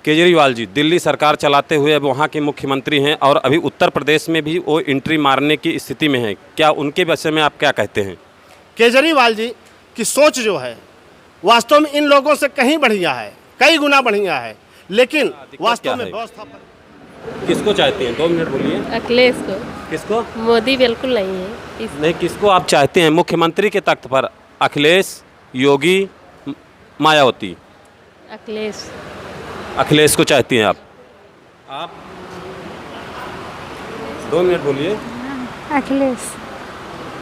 केजरीवाल जी दिल्ली सरकार चलाते हुए अब वहाँ के मुख्यमंत्री हैं और अभी उत्तर प्रदेश में भी वो एंट्री मारने की स्थिति में है। क्या उनके विषय में आप क्या कहते हैं? केजरीवाल जी की सोच जो है वास्तव में इन लोगों से कहीं बढ़िया है, कई गुना बढ़िया है, लेकिन वास्तव में व्यवस्था पर किसको चाहते हैं? 2 मिनट बोलिए। अखिलेश को। किसको? मोदी बिल्कुल नहीं है नहीं, किसको आप चाहते हैं मुख्यमंत्री के तख्त पर? अखिलेश, योगी, मायावती? अखिलेश। अखिलेश को चाहती हैं आप 2 मिनट बोलिए। अखिलेश।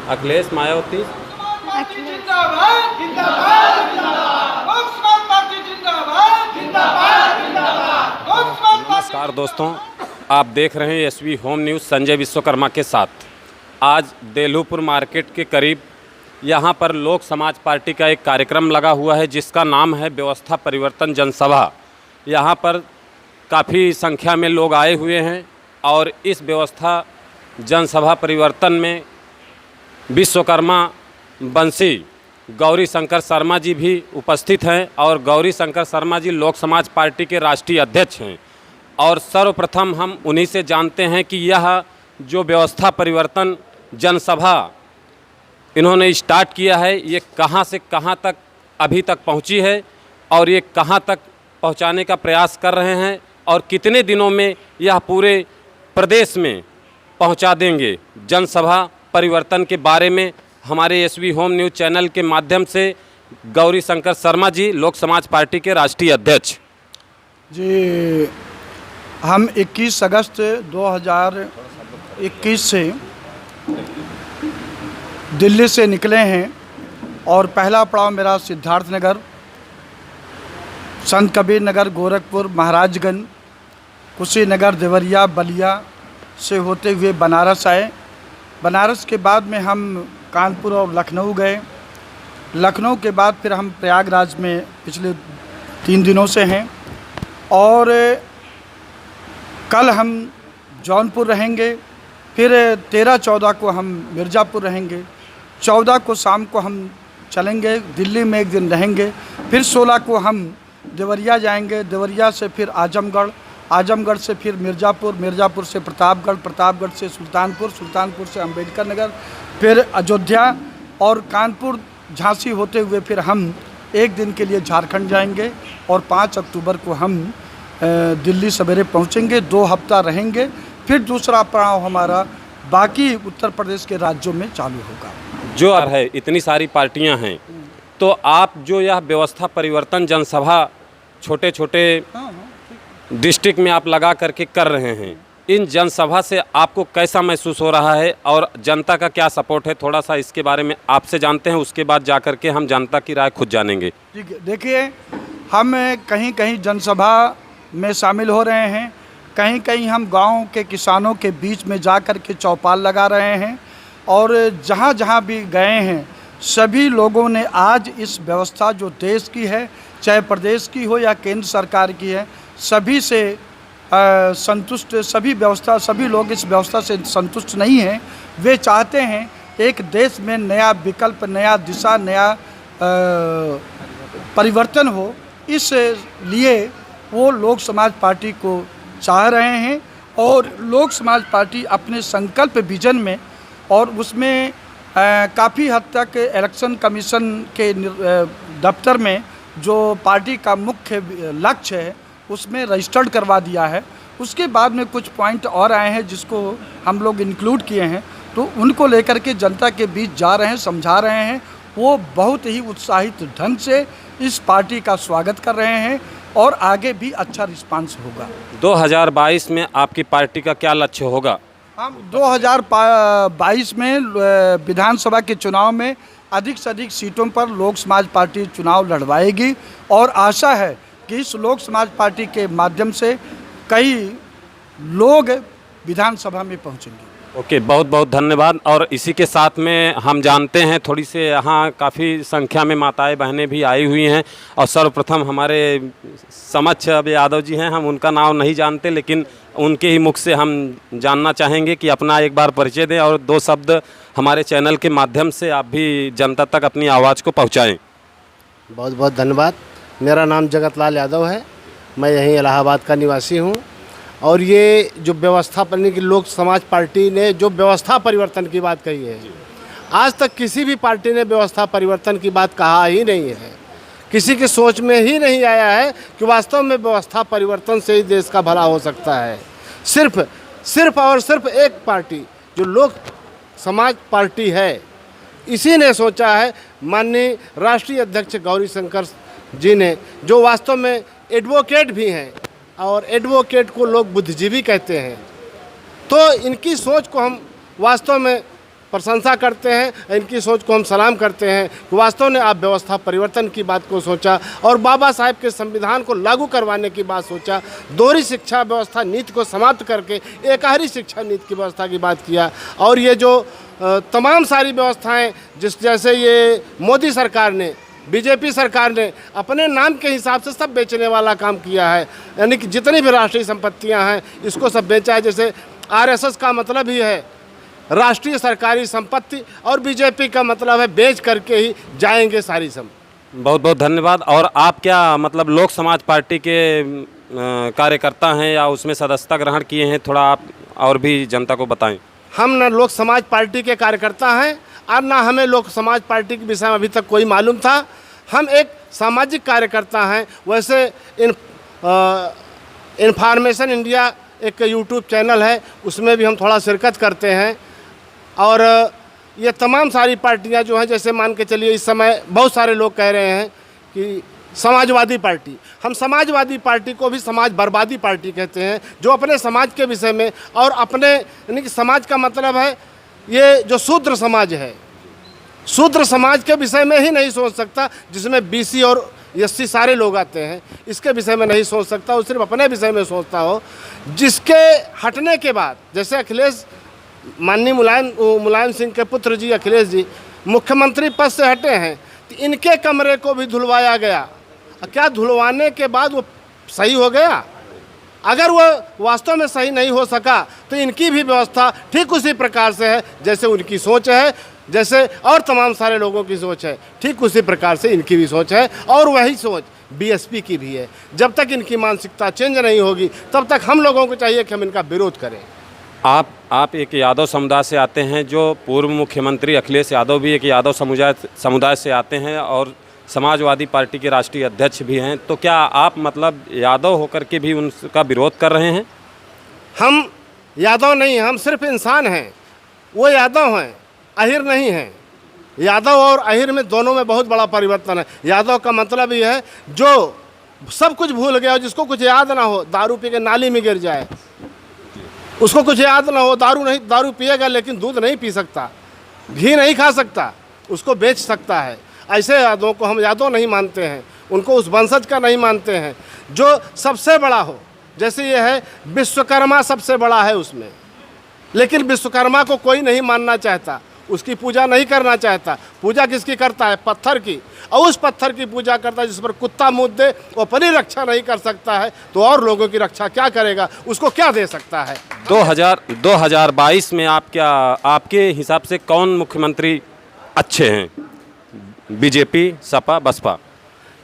अखिलेश, मायावती? नमस्कार दोस्तों, आप देख रहे हैं SV home news Sanjay Vishwakarma के साथ। आज देलूपुर मार्केट के करीब यहाँ पर लोक समाज पार्टी का एक कार्यक्रम लगा हुआ है जिसका नाम है व्यवस्था परिवर्तन जनसभा। यहाँ पर काफ़ी संख्या में लोग आए हुए हैं और इस व्यवस्था जनसभा परिवर्तन में विश्वकर्मा बंसी गौरी शंकर शर्मा जी भी उपस्थित हैं और गौरी शंकर शर्मा जी लोक समाज पार्टी के राष्ट्रीय अध्यक्ष हैं। और सर्वप्रथम हम उन्हीं से जानते हैं कि यह जो व्यवस्था परिवर्तन जनसभा इन्होंने स्टार्ट किया है ये कहां से कहां तक अभी तक पहुंची है और ये कहां तक पहुंचाने का प्रयास कर रहे हैं और कितने दिनों में यह पूरे प्रदेश में पहुंचा देंगे। जनसभा परिवर्तन के बारे में हमारे एसवी होम न्यूज़ चैनल के माध्यम से गौरी शंकर शर्मा जी लोक समाज पार्टी के राष्ट्रीय अध्यक्ष जी, हम 21 अगस्त 2021 से दिल्ली से निकले हैं और पहला पड़ाव मेरा सिद्धार्थ नगर, संत कबीर नगर, गोरखपुर, महाराजगंज, कुशीनगर, देवरिया, बलिया से होते हुए बनारस आए। बनारस के बाद में हम कानपुर और लखनऊ गए। लखनऊ के बाद फिर हम प्रयागराज में पिछले 3 दिनों से हैं और कल हम जौनपुर रहेंगे। फिर 13-14 को हम मिर्ज़ापुर रहेंगे। 14 को शाम को हम चलेंगे, दिल्ली में 1 दिन रहेंगे। फिर 16 को हम देवरिया जाएंगे, देवरिया से फिर आजमगढ़, आजमगढ़ से फिर मिर्ज़ापुर, मिर्ज़ापुर से प्रतापगढ़, प्रतापगढ़ से सुल्तानपुर, सुल्तानपुर से अम्बेडकर नगर, फिर अयोध्या और कानपुर, झांसी होते हुए फिर हम 1 दिन के लिए झारखंड जाएंगे और 5 अक्टूबर को हम दिल्ली सवेरे पहुंचेंगे। 2 हफ्ता रहेंगे। फिर दूसरा पड़ाव हमारा बाकी उत्तर प्रदेश के राज्यों में चालू होगा। जो है इतनी सारी पार्टियां हैं, तो आप जो यह व्यवस्था परिवर्तन जनसभा छोटे छोटे डिस्ट्रिक्ट में आप लगा करके कर रहे हैं, इन जनसभा से आपको कैसा महसूस हो रहा है और जनता का क्या सपोर्ट है? थोड़ा सा इसके बारे में आपसे जानते हैं, उसके बाद जा कर के हम जनता की राय खुद जानेंगे। ठीक है, देखिए हम कहीं कहीं जनसभा में शामिल हो रहे हैं, कहीं कहीं हम गांव के किसानों के बीच में जा कर के चौपाल लगा रहे हैं और जहां जहां भी गए हैं सभी लोगों ने आज इस व्यवस्था जो देश की है, चाहे प्रदेश की हो या केंद्र सरकार की है, सभी से संतुष्ट, सभी लोग इस व्यवस्था से संतुष्ट नहीं हैं। वे चाहते हैं एक देश में नया विकल्प, नया दिशा, नया परिवर्तन हो। इसलिए वो लोक समाज पार्टी को चाह रहे हैं और लोक समाज पार्टी अपने संकल्प विजन में और उसमें काफ़ी हद तक इलेक्शन कमीशन के दफ्तर में जो पार्टी का मुख्य लक्ष्य है उसमें रजिस्टर्ड करवा दिया है। उसके बाद में कुछ पॉइंट और आए हैं जिसको हम लोग इंक्लूड किए हैं, तो उनको लेकर के जनता के बीच जा रहे हैं, समझा रहे हैं। वो बहुत ही उत्साहित ढंग से इस पार्टी का स्वागत कर रहे हैं और आगे भी अच्छा रिस्पांस होगा। 2022 में आपकी पार्टी का क्या लक्ष्य होगा? हम 2022 में विधानसभा के चुनाव में अधिक से अधिक सीटों पर लोक समाज पार्टी चुनाव लड़वाएगी और आशा है कि इस लोक समाज पार्टी के माध्यम से कई लोग विधानसभा में पहुंचेंगे। ओके, बहुत बहुत धन्यवाद। और इसी के साथ में हम जानते हैं थोड़ी से यहाँ काफ़ी संख्या में माताएं बहनें भी आई हुई हैं और सर्वप्रथम हमारे समक्ष अब यादव जी हैं, हम उनका नाम नहीं जानते लेकिन उनके ही मुख से हम जानना चाहेंगे कि अपना एक बार परिचय दें और 2 शब्द हमारे चैनल के माध्यम से आप भी जनता तक अपनी आवाज़ को पहुँचाएँ। बहुत बहुत धन्यवाद। मेरा नाम जगत लाल यादव है मैं यहीं इलाहाबाद का निवासी हूँ। और ये जो व्यवस्था बनने की लोक समाज पार्टी ने जो व्यवस्था परिवर्तन की बात कही है, आज तक किसी भी पार्टी ने व्यवस्था परिवर्तन की बात कहा ही नहीं है। किसी की सोच में ही नहीं आया है कि वास्तव में व्यवस्था परिवर्तन से ही देश का भला हो सकता है। सिर्फ और सिर्फ एक पार्टी जो लोक समाज पार्टी है, इसी ने सोचा है। माननीय राष्ट्रीय अध्यक्ष गौरीशंकर जी ने, जो वास्तव में एडवोकेट भी हैं और एडवोकेट को लोग बुद्धिजीवी कहते हैं, तो इनकी सोच को हम वास्तव में प्रशंसा करते हैं, इनकी सोच को हम सलाम करते हैं कि वास्तव में आप व्यवस्था परिवर्तन की बात को सोचा और बाबा साहेब के संविधान को लागू करवाने की बात सोचा। दोहरी शिक्षा व्यवस्था नीति को समाप्त करके एकहरी शिक्षा नीति की व्यवस्था की बात किया। और ये जो तमाम सारी व्यवस्थाएं जैसे ये मोदी सरकार ने, बीजेपी सरकार ने अपने नाम के हिसाब से सब बेचने वाला काम किया है, यानी कि जितनी भी राष्ट्रीय संपत्तियां हैं इसको सब बेचा है। जैसे आरएसएस का मतलब ही है राष्ट्रीय सरकारी संपत्ति और बीजेपी का मतलब है बेच करके ही जाएंगे सारी सब। बहुत बहुत धन्यवाद। और आप क्या मतलब लोक समाज पार्टी के कार्यकर्ता हैं या उसमें सदस्यता ग्रहण किए हैं, थोड़ा आप और भी जनता को बताएं। हम न लोक समाज पार्टी के कार्यकर्ता हैं और ना हमें लोक समाज पार्टी के विषय में अभी तक कोई मालूम था। हम एक सामाजिक कार्यकर्ता हैं। वैसे इन्फॉर्मेशन इंडिया एक यूट्यूब चैनल है, उसमें भी हम थोड़ा शिरकत करते हैं। और ये तमाम सारी पार्टियां जो हैं, जैसे मान के चलिए इस समय बहुत सारे लोग कह रहे हैं कि समाजवादी पार्टी, हम समाजवादी पार्टी को भी समाज बर्बादी पार्टी कहते हैं, जो अपने समाज के विषय में और अपने यानी कि समाज का मतलब है ये जो शूद्र समाज है, शूद्र समाज के विषय में ही नहीं सोच सकता, जिसमें बीसी और एससी सारे लोग आते हैं, इसके विषय में नहीं सोच सकता। वो सिर्फ अपने विषय में सोचता हो। जिसके हटने के बाद, जैसे अखिलेश, माननीय मुलायम सिंह के पुत्र जी अखिलेश जी मुख्यमंत्री पद से हटे हैं, तो इनके कमरे को भी धुलवाया गया। क्या धुलवाने के बाद वो सही हो गया? अगर वो वास्तव में सही नहीं हो सका तो इनकी भी व्यवस्था ठीक उसी प्रकार से है जैसे उनकी सोच है, जैसे और तमाम सारे लोगों की सोच है, ठीक उसी प्रकार से इनकी भी सोच है। और वही सोच बीएसपी की भी है। जब तक इनकी मानसिकता चेंज नहीं होगी तब तक हम लोगों को चाहिए कि हम इनका विरोध करें। आप एक यादव समुदाय से आते हैं, जो पूर्व मुख्यमंत्री अखिलेश यादव भी एक यादव समुदाय से आते हैं और समाजवादी पार्टी के राष्ट्रीय अध्यक्ष भी हैं, तो क्या आप मतलब यादव होकर के भी उनका विरोध कर रहे हैं? हम यादव नहीं, हम सिर्फ इंसान हैं। वो यादव हैं, अहिर नहीं हैं। यादव और अहिर में दोनों में बहुत बड़ा परिवर्तन है। यादव का मतलब ये है जो सब कुछ भूल गया, जिसको कुछ याद ना हो, दारू पी के नाली में गिर जाए, उसको कुछ याद ना हो, दारू पिएगा लेकिन दूध नहीं पी सकता, घी नहीं खा सकता, उसको बेच सकता है। ऐसे यादवों को हम यादव नहीं मानते हैं, उनको उस वंशज का नहीं मानते हैं जो सबसे बड़ा हो। जैसे ये है विश्वकर्मा सबसे बड़ा है उसमें, लेकिन विश्वकर्मा को कोई नहीं मानना चाहता, उसकी पूजा नहीं करना चाहता। पूजा किसकी करता है? पत्थर की। और उस पत्थर की पूजा करता है जिस पर कुत्ता मुँह दे, वो अपनी रक्षा नहीं कर सकता है तो और लोगों की रक्षा क्या करेगा? उसको क्या दे सकता है? 2022 में आपके हिसाब से कौन मुख्यमंत्री अच्छे हैं? बीजेपी, सपा, बसपा?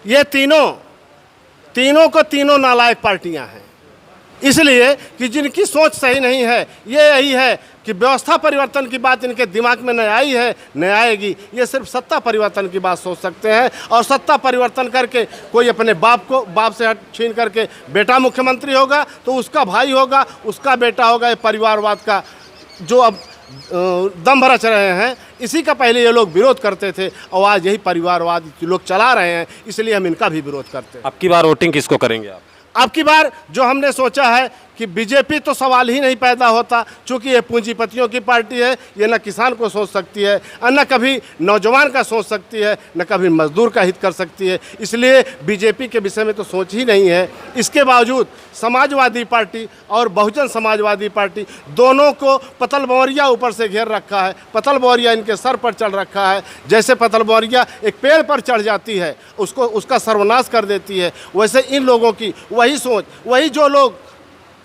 ये तीनों को तीनों नालायक पार्टियां हैं, इसलिए कि जिनकी सोच सही नहीं है। ये यही है कि व्यवस्था परिवर्तन की बात इनके दिमाग में न आई है, न आएगी। ये सिर्फ सत्ता परिवर्तन की बात सोच सकते हैं और सत्ता परिवर्तन करके कोई अपने बाप से छीन करके बेटा मुख्यमंत्री होगा तो उसका भाई होगा, उसका बेटा होगा। ये परिवारवाद का जो अब दम भरच रहे हैं, इसी का पहले ये लोग विरोध करते थे और आज यही परिवारवाद लोग चला रहे हैं, इसलिए हम इनका भी विरोध करते हैं। अब की बार वोटिंग किसको करेंगे आप? अब की बार जो हमने सोचा है कि बीजेपी तो सवाल ही नहीं पैदा होता, क्योंकि ये पूंजीपतियों की पार्टी है। ये न किसान को सोच सकती है, न कभी नौजवान का सोच सकती है, न कभी मजदूर का हित कर सकती है, इसलिए बीजेपी के विषय में तो सोच ही नहीं है। इसके बावजूद समाजवादी पार्टी और बहुजन समाजवादी पार्टी दोनों को पतल बवरिया ऊपर से घेर रखा है। पतल बवरिया इनके सर पर चढ़ रखा है। जैसे पतल बवरिया एक पेड़ पर चढ़ जाती है, उसका सर्वनाश कर देती है, वैसे इन लोगों की वही सोच, वही जो लोग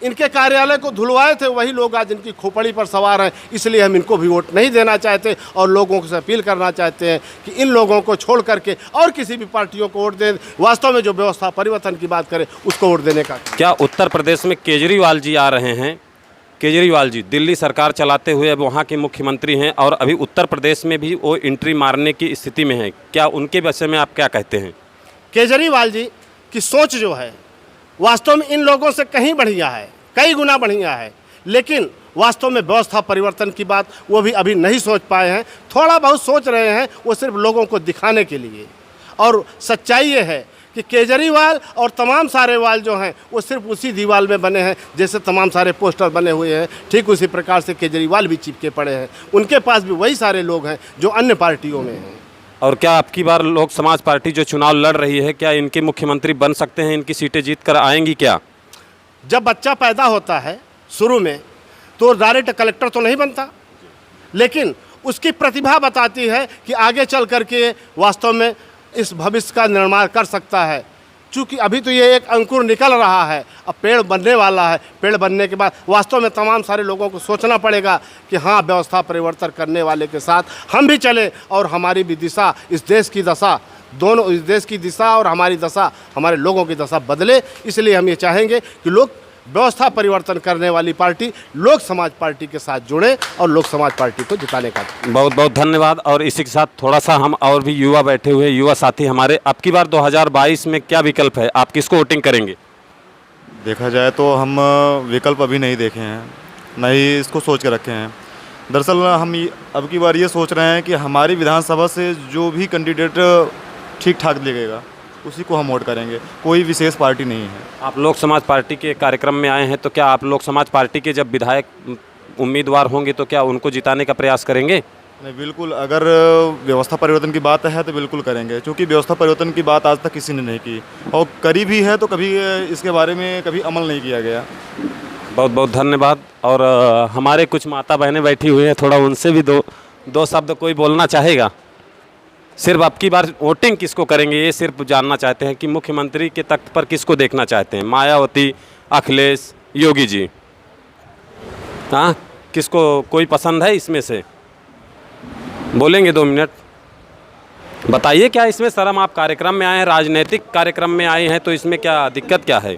इनके कार्यालय को धुलवाए थे वही लोग आज इनकी खोपड़ी पर सवार हैं। इसलिए हम इनको भी वोट नहीं देना चाहते और लोगों से अपील करना चाहते हैं कि इन लोगों को छोड़ करके और किसी भी पार्टियों को वोट दें। वास्तव में जो व्यवस्था परिवर्तन की बात करें उसको वोट देने का। क्या उत्तर प्रदेश में केजरीवाल जी आ रहे हैं? केजरीवाल जी दिल्ली सरकार चलाते हुए अब वहाँ के मुख्यमंत्री हैं और अभी उत्तर प्रदेश में भी वो एंट्री मारने की स्थिति में है। क्या उनके विषय में आप क्या कहते हैं? केजरीवाल जी की सोच जो है वास्तव में इन लोगों से कहीं बढ़िया है, कई गुना बढ़िया है, लेकिन वास्तव में व्यवस्था परिवर्तन की बात वो भी अभी नहीं सोच पाए हैं। थोड़ा बहुत सोच रहे हैं, वो सिर्फ लोगों को दिखाने के लिए। और सच्चाई ये है कि केजरीवाल और तमाम सारे वाल जो हैं वो सिर्फ उसी दीवार में बने हैं जैसे तमाम सारे पोस्टर बने हुए हैं, ठीक उसी प्रकार से केजरीवाल भी चिपके पड़े हैं। उनके पास भी वही सारे लोग हैं जो अन्य पार्टियों में हैं। और क्या आपकी बार लोक समाज पार्टी जो चुनाव लड़ रही है, क्या इनके मुख्यमंत्री बन सकते हैं? इनकी सीटें जीत कर आएंगी क्या? जब बच्चा पैदा होता है शुरू में तो डायरेक्ट कलेक्टर तो नहीं बनता, लेकिन उसकी प्रतिभा बताती है कि आगे चल करके वास्तव में इस भविष्य का निर्माण कर सकता है। चूँकि अभी तो ये एक अंकुर निकल रहा है, अब पेड़ बनने वाला है। पेड़ बनने के बाद वास्तव में तमाम सारे लोगों को सोचना पड़ेगा कि हाँ, व्यवस्था परिवर्तन करने वाले के साथ हम भी चलें और हमारी भी दिशा, इस देश की दशा, दोनों इस देश की दिशा और हमारी दशा, हमारे लोगों की दशा बदले। इसलिए हम ये चाहेंगे कि लोग व्यवस्था परिवर्तन करने वाली पार्टी लोक समाज पार्टी के साथ जुड़े और लोक समाज पार्टी को जिताने का। बहुत बहुत धन्यवाद। और इसी के साथ थोड़ा सा हम और भी युवा बैठे हुए युवा साथी हमारे, अब की बार 2022 में क्या विकल्प है? आप किसको वोटिंग करेंगे? देखा जाए तो हम विकल्प अभी नहीं देखे हैं, न ही इसको सोच के रखे हैं। दरअसल हम अब की बार ये सोच रहे हैं कि हमारी विधानसभा से जो भी कैंडिडेट ठीक ठाक लगेगा उसी को हम वोट करेंगे, कोई विशेष पार्टी नहीं है। आप लोक समाज पार्टी के कार्यक्रम में आए हैं, तो क्या आप लोक समाज पार्टी के जब विधायक उम्मीदवार होंगे तो क्या उनको जिताने का प्रयास करेंगे? नहीं, बिल्कुल। अगर व्यवस्था परिवर्तन की बात है तो बिल्कुल करेंगे, क्योंकि व्यवस्था परिवर्तन की बात आज तक किसी ने नहीं की और करी भी है तो कभी इसके बारे में कभी अमल नहीं किया गया। बहुत बहुत धन्यवाद। और हमारे कुछ माता बहनें बैठी हुई हैं, थोड़ा उनसे भी दो शब्द कोई बोलना चाहेगा? सिर्फ अब की बार वोटिंग किसको करेंगे ये सिर्फ जानना चाहते हैं कि मुख्यमंत्री के तख्त पर किसको देखना चाहते हैं? मायावती, अखिलेश, योगी जी? हाँ, किसको कोई पसंद है इसमें से? बोलेंगे 2 मिनट, बताइए। क्या इसमें शर्म? आप कार्यक्रम में आए हैं, राजनीतिक कार्यक्रम में आए हैं, तो इसमें क्या दिक्कत क्या है?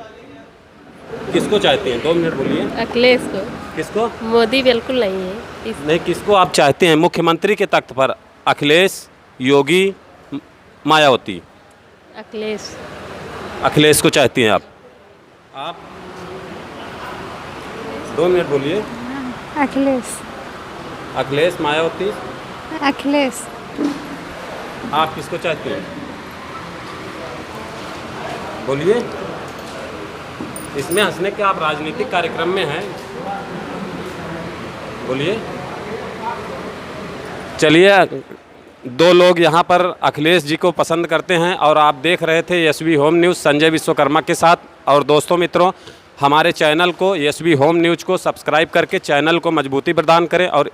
किसको चाहते हैं? 2 मिनट बोलिए। अखिलेश को। किसको? मोदी बिल्कुल नहीं है। नहीं, किसको आप चाहते हैं मुख्यमंत्री के तख्त पर? अखिलेश, योगी, मायावती? अखिलेश। अखिलेश को चाहती हैं आप? 2 मिनट बोलिए। अखिलेश। अखिलेश, मायावती? अखिलेश। आप किसको चाहते हैं? बोलिए। इसमें हंसने के, आप राजनीतिक कार्यक्रम में हैं, बोलिए। चलिए, 2 लोग यहाँ पर अखिलेश जी को पसंद करते हैं और आप देख रहे थे SB home news Sanjay Vishwakarma के साथ। और दोस्तों मित्रों, हमारे चैनल को एसबी होम न्यूज़ को सब्सक्राइब करके चैनल को मजबूती प्रदान करें और